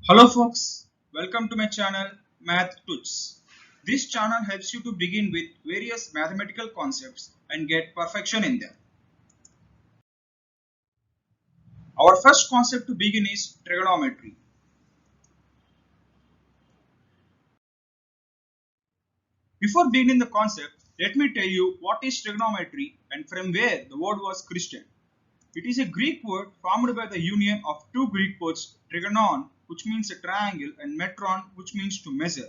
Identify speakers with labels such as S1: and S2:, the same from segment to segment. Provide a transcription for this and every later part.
S1: Hello folks, welcome to my channel Math Tuts. This channel helps you to begin with various mathematical concepts and get perfection in them. Our first concept to begin is trigonometry. Before beginning the concept, let me tell you what is trigonometry and from where the word was christened. It is a Greek word formed by the union of two Greek words trigonon, which means a triangle, and metron, which means to measure.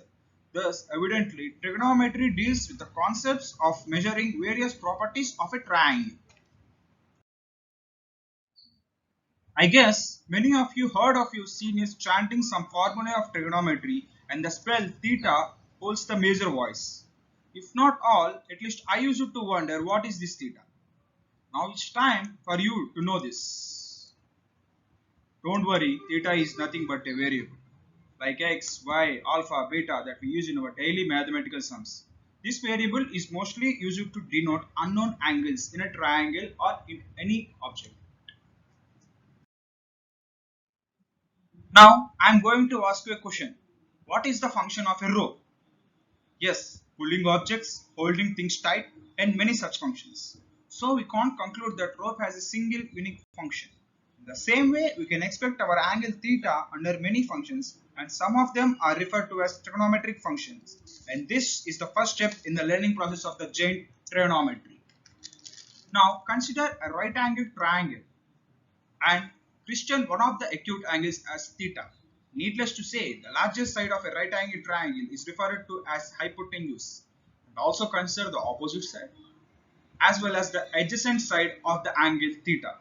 S1: Thus, evidently, trigonometry deals with the concepts of measuring various properties of a triangle. I guess many of you heard of your seniors chanting some formula of trigonometry and the spell theta holds the major voice. If not all, at least I used to wonder what is this theta. Now it's time for you to know this. Don't worry, theta is nothing but a variable, like x, y, alpha, beta that we use in our daily mathematical sums. This variable is mostly used to denote unknown angles in a triangle or in any object. Now, I am going to ask you a question. What is the function of a rope? Yes, pulling objects, holding things tight, and many such functions. So we can't conclude that rope has a single unique function. In the same way, we can expect our angle theta under many functions, and some of them are referred to as trigonometric functions. And this is the first step in the learning process of the giant trigonometry. Now consider a right angled triangle and Christian one of the acute angles as theta. Needless to say, the largest side of a right angled triangle is referred to as hypotenuse. And also consider the opposite side as well as the adjacent side of the angle theta.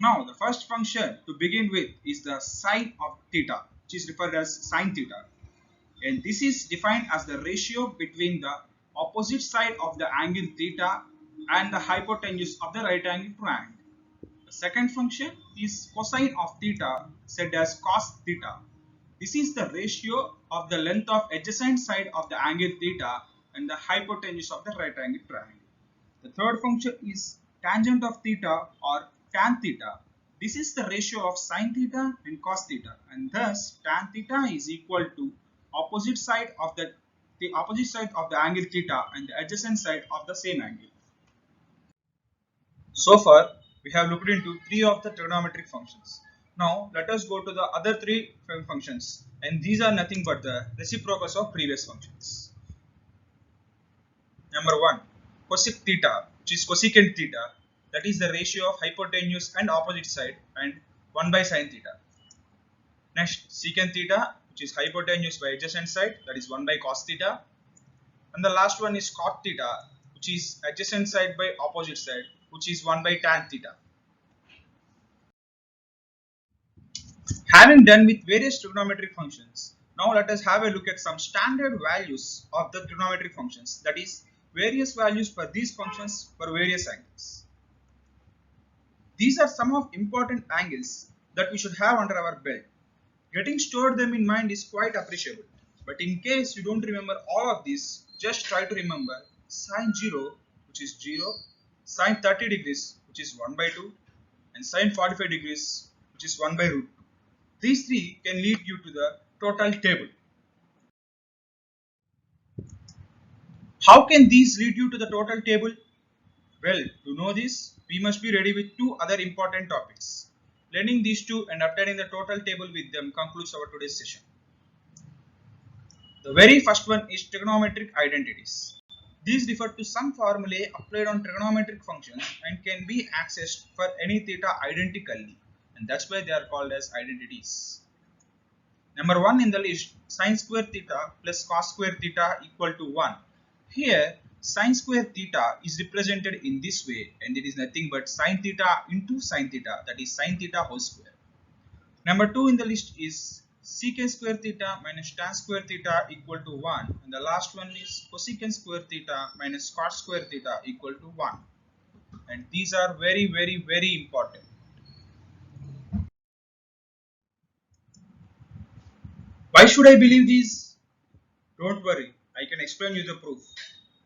S1: Now the first function to begin with is the sine of theta, which is referred as sine theta, and this is defined as the ratio between the opposite side of the angle theta and the hypotenuse of the right angle triangle. The second function is cosine of theta, said as cos theta. This is the ratio of the length of adjacent side of the angle theta and the hypotenuse of the right angle triangle. The third function is tangent of theta or tan theta. This is the ratio of sine theta and cos theta, and thus tan theta is equal to opposite side of the angle theta and the adjacent side of the same angle. So far, we have looked into three of the trigonometric functions. Now, let us go to the other three functions, and these are nothing but the reciprocals of previous functions. Number one, cosec theta, which is cosecant theta, that is the ratio of hypotenuse and opposite side, and 1 by sine theta. Next, secant theta, which is hypotenuse by adjacent side, that is 1 by cos theta. And the last one is cot theta, which is adjacent side by opposite side, which is 1 by tan theta. Having done with various trigonometric functions, now let us have a look at some standard values of the trigonometric functions, that is various values for these functions for various angles. These are some of important angles that we should have under our belt. Getting stored them in mind is quite appreciable, but in case you don't remember all of these, just try to remember sine 0, which is 0, sine 30 degrees, which is 1 by 2, and sine 45 degrees, which is 1 by root 2. These three can lead you to the total table. How can these lead you to the total table? Well, to know this, we must be ready with two other important topics. Learning these two and obtaining the total table with them concludes our today's session. The very first one is trigonometric identities. These refer to some formulae applied on trigonometric functions and can be accessed for any theta identically, and that's why they are called as identities. Number 1 in the list, sine square theta plus cos square theta equal to 1. Here, sine square theta is represented in this way, and it is nothing but sine theta into sine theta, that is sine theta whole square. Number 2 in the list is secant square theta minus tan square theta equal to 1, and the last one is cosecant square theta minus cot square theta equal to 1. And these are very important. Why should I believe these? Don't worry, I can explain you the proof.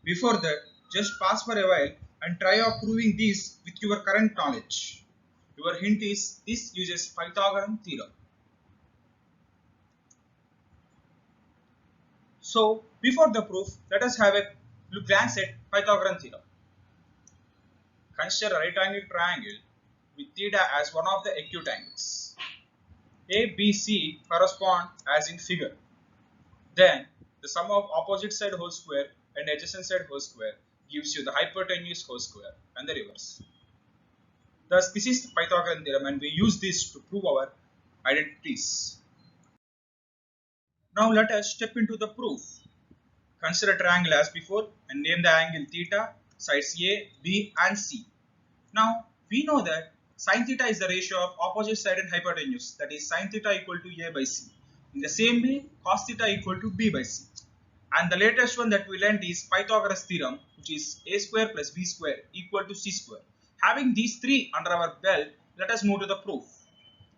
S1: Before that, just pause for a while and try out proving these with your current knowledge. Your hint is this uses Pythagorean theorem. So before the proof, let us have a glance at Pythagorean theorem. Consider a right angle triangle with theta as one of the acute angles. A, B, C correspond as in figure. Then the sum of opposite side whole square and adjacent side whole square gives you the hypotenuse whole square and the reverse. Thus this is the Pythagorean theorem and we use this to prove our identities. Now let us step into the proof. Consider a triangle as before and name the angle theta, sides A, B and C. Now we know that sin theta is the ratio of opposite side and hypotenuse, that is sin theta equal to A by C. In the same way cos theta equal to B by C. And the latest one that we learned is Pythagoras theorem, which is A square plus B square equal to C square. Having these three under our belt, let us move to the proof.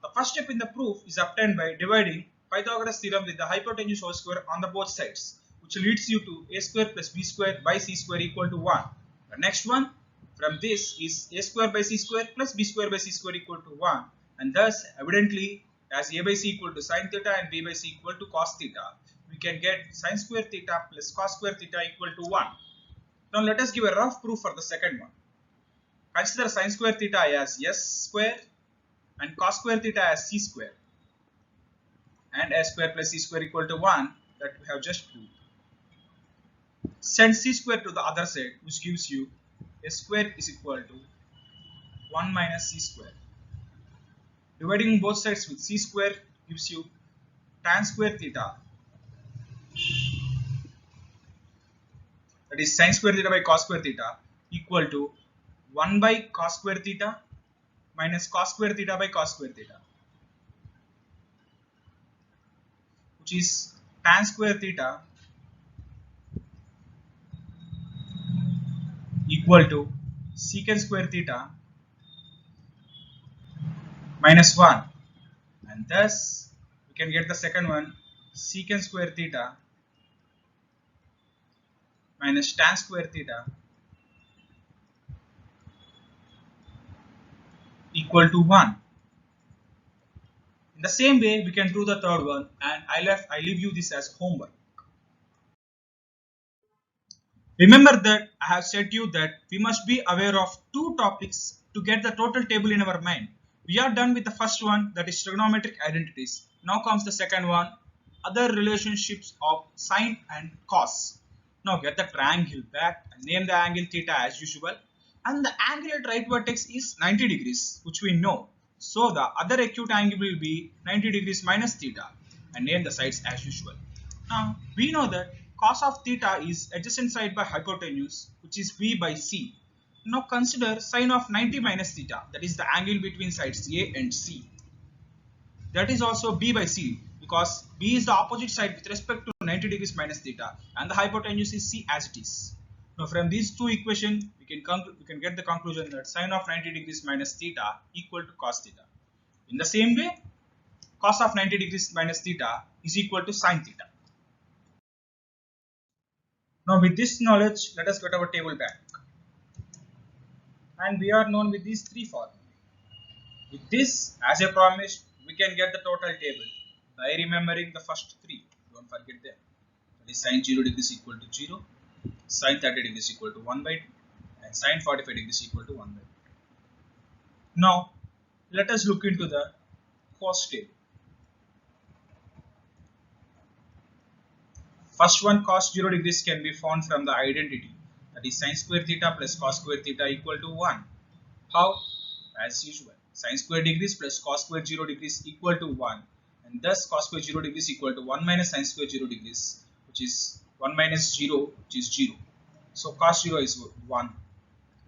S1: The first step in the proof is obtained by dividing Pythagoras theorem with the hypotenuse whole square on the both sides, which leads you to A square plus B square by C square equal to 1. The next one from this is A square by C square plus B square by C square equal to 1, and thus evidently as A by C equal to sin theta and B by C equal to cos theta, we can get sin square theta plus cos square theta equal to 1. Now let us give a rough proof for the second one. Consider sin square theta as S square and cos square theta as C square and S square plus C square equal to 1 that we have just proved. Send C square to the other side, which gives you S square is equal to 1 minus C square. Dividing both sides with C square gives you tan square theta, that is sin square theta by cos square theta equal to 1 by cos square theta minus cos square theta by cos square theta, which is tan square theta equal to secant square theta minus 1, and thus we can get the second one secant square theta minus tan square theta equal to 1. In the same way we can do the third one, and I leave you this as homework. Remember that I have said to you that we must be aware of two topics to get the total table in our mind. We are done with the first one, that is trigonometric identities. Now comes the second one, other relationships of sine and cos. Now get the triangle back and name the angle theta as usual. And the angle at right vertex is 90 degrees, which we know. So the other acute angle will be 90 degrees minus theta and name the sides as usual. Now we know that cos of theta is adjacent side by hypotenuse, which is B by C. Now consider sine of 90 minus theta, that is the angle between sides A and C. That is also B by C, because B is the opposite side with respect to 90 degrees minus theta and the hypotenuse is C as it is. Now from these two equations we can get the conclusion that sine of 90 degrees minus theta equal to cos theta. In the same way, cos of 90 degrees minus theta is equal to sin theta. Now with this knowledge, let us get our table back. And we are known with these three formulas. With this, as I promised, we can get the total table by remembering the first three. Don't forget them. That is sin 0 degrees equal to 0, sin 30 degrees equal to 1 by 2, and sin 45 degrees equal to 1 by 2. Now, let us look into the cos table. First one, cos 0 degrees can be found from the identity, that is sin square theta plus cos square theta equal to 1. How? As usual, sin square degrees plus cos square 0 degrees equal to 1, and thus cos square 0 degrees equal to 1 minus sin square 0 degrees, which is 1 minus 0, which is 0. So cos 0 is 1. In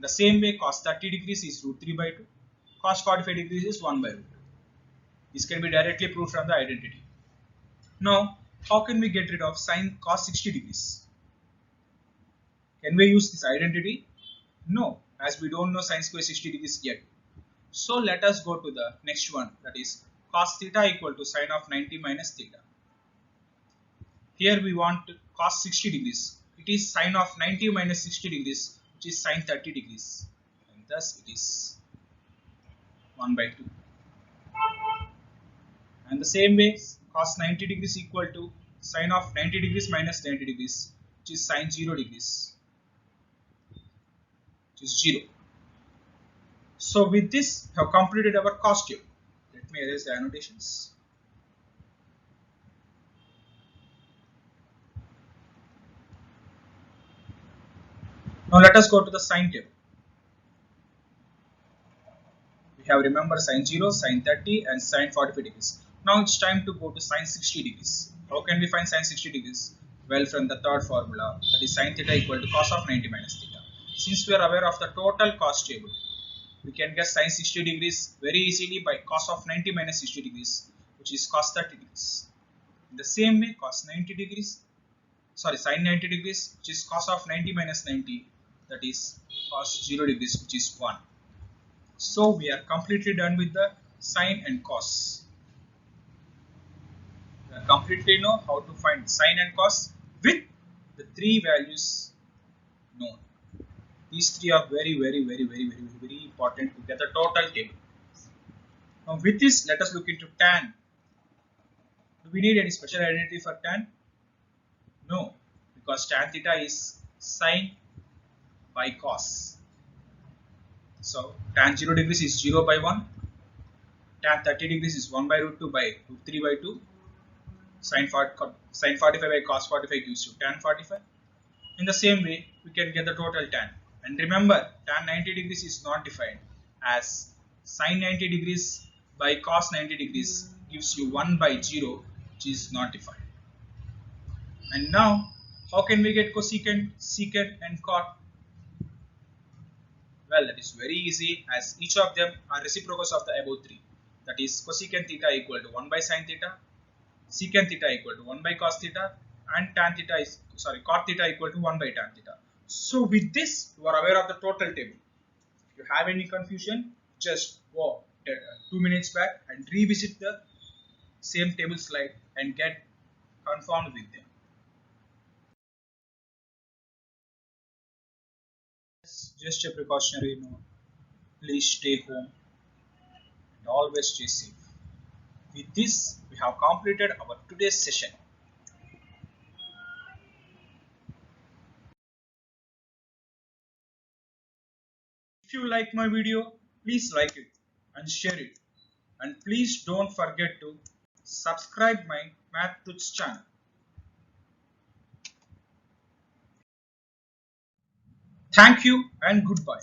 S1: the same way, cos 30 degrees is root 3 by 2, cos 45 degrees is 1 by root 2. This can be directly proved from the identity. Now, how can we get rid of sin cos 60 degrees? Can we use this identity? No, as we don't know sin square 60 degrees yet. So let us go to the next one, that is cos theta equal to sin of 90 minus theta. Here we want cos 60 degrees. It is sin of 90 minus 60 degrees, which is sin 30 degrees. And thus it is 1 by 2. And the same way, cos 90 degrees equal to sine of 90 degrees minus 90 degrees, which is sine 0 degrees, which is 0. So with this, we have completed our cos table. Let me erase the annotations. Now let us go to the sine table. We have remembered sine 0, sine 30 and sine 45 degrees. Now it's time to go to sine 60 degrees. How can we find sine 60 degrees? Well, from the third formula, that is sine theta equal to cos of 90 minus theta. Since we are aware of the total cos table, we can get sine 60 degrees very easily by cos of 90 minus 60 degrees, which is cos 30 degrees. In the same way, cos 90 degrees, sorry, sine 90 degrees, which is cos of 90 minus 90, that is cos 0 degrees, which is 1. So we are completely done with the sine and cos. We are completely know how to find sine and cos with the three values known. These three are very important to get the total table. Now with this, let us look into tan. Do we need any special identity for tan? No, because tan theta is sine by cos. So tan 0 degrees is 0 by 1. Tan 30 degrees is 1 by root 2 by root 3 by 2. Sine 45 by cos 45 gives you tan 45. In the same way, we can get the total tan. And remember, tan 90 degrees is not defined, as sine 90 degrees by cos 90 degrees gives you 1 by 0, which is not defined. And now, how can we get cosecant, secant and cot? Well, that is very easy, as each of them are reciprocals of the above three. That is, cosecant theta equal to 1 by sine theta, secant theta equal to 1 by cos theta, and cot theta equal to 1 by tan theta. So with this, you are aware of the total table. If you have any confusion, just go 2 minutes back and revisit the same table slide and get confirmed with them. Just a precautionary note, please stay home and always stay safe. With this, we have completed our today's session. If you like my video, please like it and share it. And please don't forget to subscribe my Math Truths channel. Thank you and goodbye.